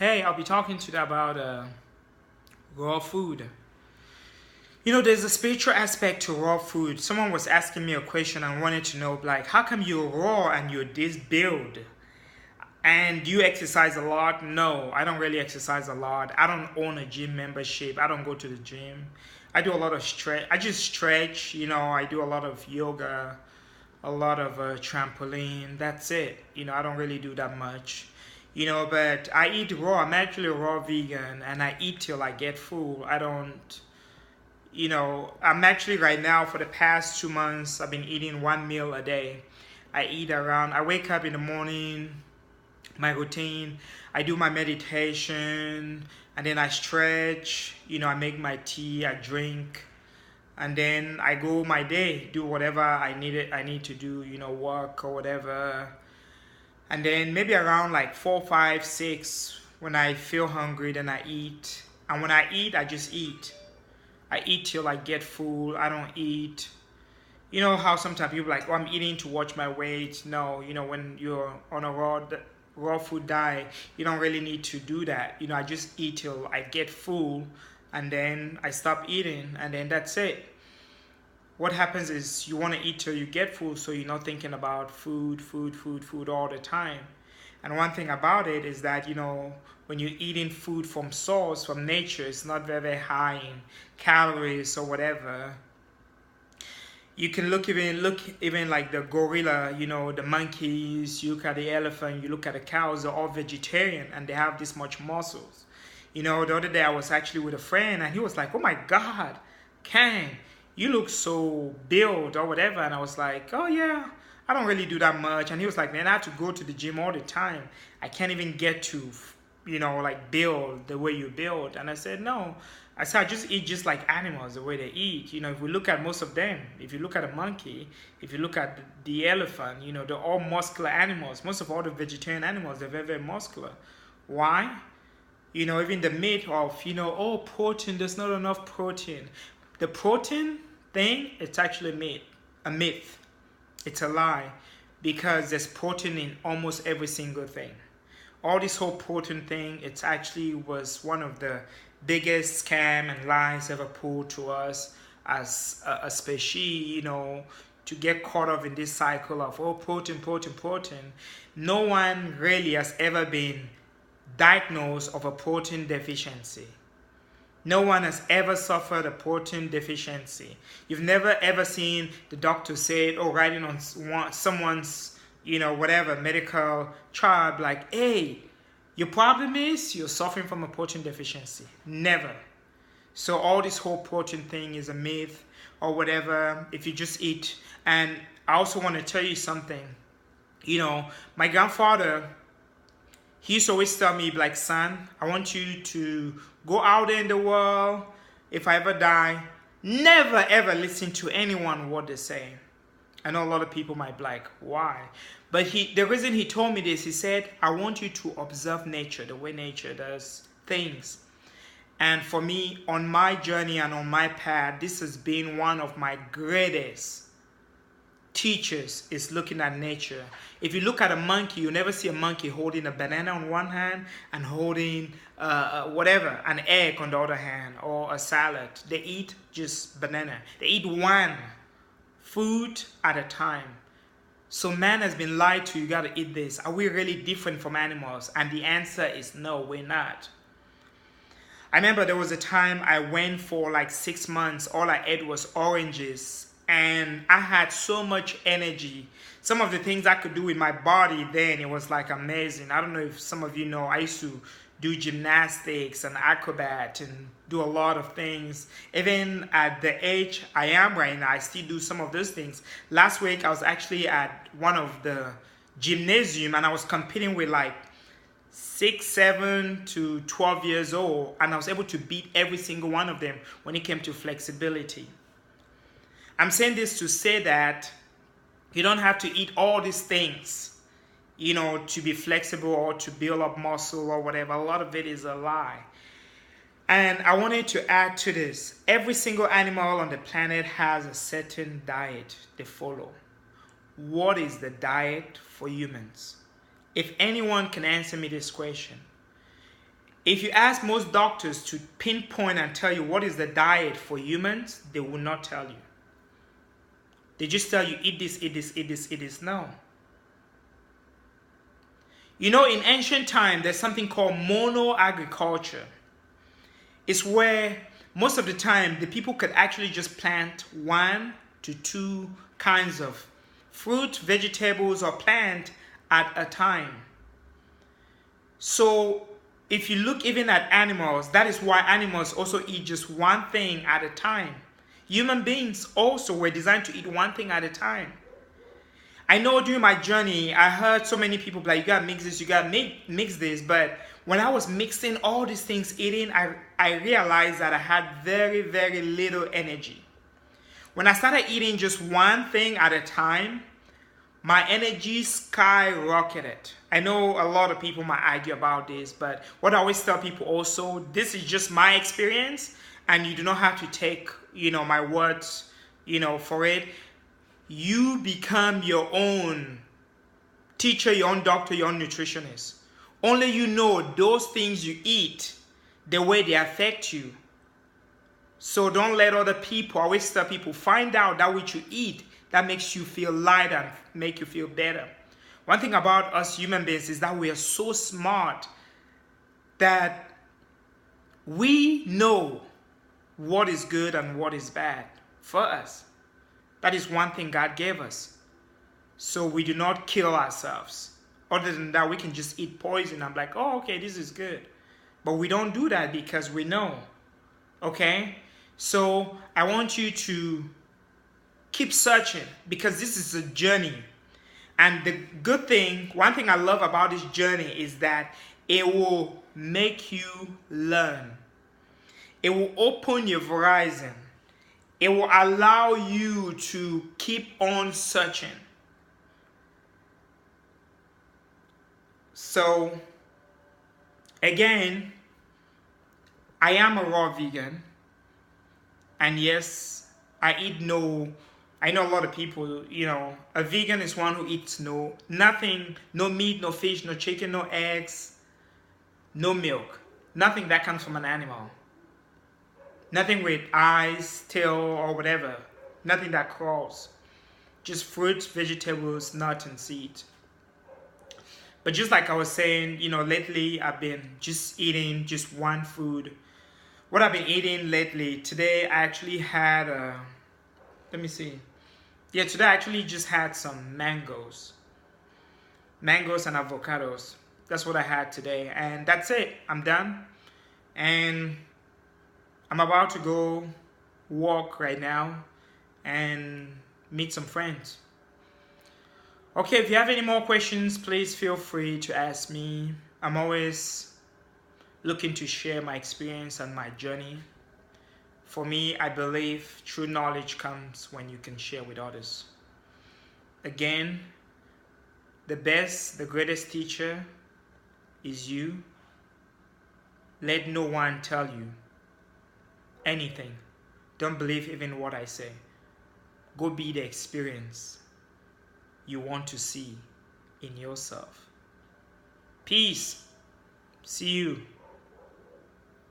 Hey, I'll be talking to you about raw food. You know, there's a spiritual aspect to raw food. Someone was asking me a question and wanted to know, like, how come you're raw and you're this build? And do you exercise a lot? No, I don't really exercise a lot. I don't own a gym membership. I don't go to the gym. I do a lot of stretch. I just stretch. I do a lot of yoga, a lot of trampoline. That's it. I don't really do that much. But I eat raw. I'm actually a raw vegan, and I eat till I get full. I don't. I'm actually right now for the past 2 months. I've been eating one meal a day. I wake up in the morning, my routine. I do my meditation, and then I stretch. I make my tea. I drink, and then I go my day, do whatever I need to do. Work or whatever. And then maybe around like 4, 5, 6, when I feel hungry, then I eat. And when I eat, I just eat. I eat till I get full. I don't eat. You know how sometimes people are like, oh, I'm eating to watch my weight. No, when you're on a raw food diet, you don't really need to do that. I just eat till I get full, and then I stop eating, and then that's it. What happens is you want to eat till you get full, so you're not thinking about food all the time. And one thing about it is that, when you're eating food from source, from nature, it's not very high in calories or whatever. You can look even like the gorilla, the monkeys, you look at the elephant, you look at the cows, they're all vegetarian and they have this much muscles. The other day I was actually with a friend and he was like, oh my God, Kang, you look so built or whatever. And I was like, oh yeah, I don't really do that much. And he was like, man, I have to go to the gym all the time. I can't even get to, like build the way you build. And I said, no. I said, I just eat just like animals, the way they eat. If we look at most of them, if you look at a monkey, if you look at the elephant, they're all muscular animals. Most of all the vegetarian animals, they're very, very muscular. Why? Even the myth of, oh, protein, there's not enough protein. The protein thing, it's actually a myth. It's a lie because there's protein in almost every single thing. All this whole protein thing, it actually was one of the biggest scam and lies ever pulled to us as a species, to get caught up in this cycle of, oh, protein. No one really has ever been diagnosed of a protein deficiency. No one has ever suffered a protein deficiency. You've never ever seen the doctor say, oh, writing on someone's, whatever, medical chart, like, hey, your problem is you're suffering from a protein deficiency. Never. So all this whole protein thing is a myth or whatever, if you just eat. And I also want to tell you something. My grandfather, he used to always tell me, like, son, I want you to go out there in the world. If I ever die, never ever listen to anyone what they say. I know a lot of people might be like, why? But the reason he told me this, he said, I want you to observe nature, the way nature does things. And for me, on my journey and on my path, this has been one of my greatest teachers, is looking at nature. If you look at a monkey, you never see a monkey holding a banana on one hand and holding whatever, an egg on the other hand, or a salad. They eat just banana. They eat one food at a time. So man has been lied to, you gotta eat this. Are we really different from animals? And the answer is no, we're not. I remember there was a time I went for like 6 months, all I ate was oranges. And I had so much energy. Some of the things I could do with my body then, it was like amazing. I don't know if some of you know, I used to do gymnastics and acrobat and do a lot of things. Even at the age I am right now, I still do some of those things. Last week, I was actually at one of the gymnasium and I was competing with like 6, 7 to 12 years old, and I was able to beat every single one of them when it came to flexibility. I'm saying this to say that you don't have to eat all these things, to be flexible or to build up muscle or whatever. A lot of it is a lie. And I wanted to add to this. Every single animal on the planet has a certain diet they follow. What is the diet for humans? If anyone can answer me this question, If you ask most doctors to pinpoint and tell you what is the diet for humans, they will not tell you. They just tell you, eat this, eat this, eat this, eat this. No. You know, in ancient time, there's something called mono-agriculture. It's where most of the time the people could actually just plant 1 to 2 kinds of fruit, vegetables, or plant at a time. So if you look even at animals, that is why animals also eat just one thing at a time. Human beings also were designed to eat one thing at a time. I know during my journey, I heard so many people like, you gotta mix this, you gotta mix this. But when I was mixing all these things eating, I realized that I had very, very little energy. When I started eating just one thing at a time, my energy skyrocketed. I know a lot of people might argue about this, but what I always tell people also, this is just my experience, and you do not have to take, my words, for it. You become your own teacher, your own doctor, your own nutritionist. Only you know those things you eat, the way they affect you. So don't let other people, I always tell people, find out that which you eat that makes you feel lighter and make you feel better. One thing about us human beings is that we are so smart that we know what is good and what is bad for us. That is one thing God gave us. So we do not kill ourselves. Other than that, we can just eat poison. I'm like, oh, okay, this is good. But we don't do that because we know. Okay? So I want you to keep searching, because this is a journey. And the good thing, one thing I love about this journey is that it will make you learn. It will open your horizon. It will allow you to keep on searching. So, again, I am a raw vegan. And yes, I know a lot of people, a vegan is one who eats nothing, no meat, no fish, no chicken, no eggs, no milk. Nothing that comes from an animal. Nothing with eyes, tail, or whatever. Nothing that crawls. Just fruits, vegetables, nuts, and seeds. But just like I was saying, lately I've been just eating just one food. What I've been eating lately, today I actually had, let me see. Yeah, today I actually just had some mangoes. Mangoes and avocados. That's what I had today. And that's it. I'm done. And I'm about to go walk right now and meet some friends. Okay, if you have any more questions, please feel free to ask me. I'm always looking to share my experience and my journey. For me, I believe true knowledge comes when you can share with others. Again, the best, the greatest teacher is you. Let no one tell you anything. Don't believe even what I say. Go be the experience you want to see in yourself. Peace. See you.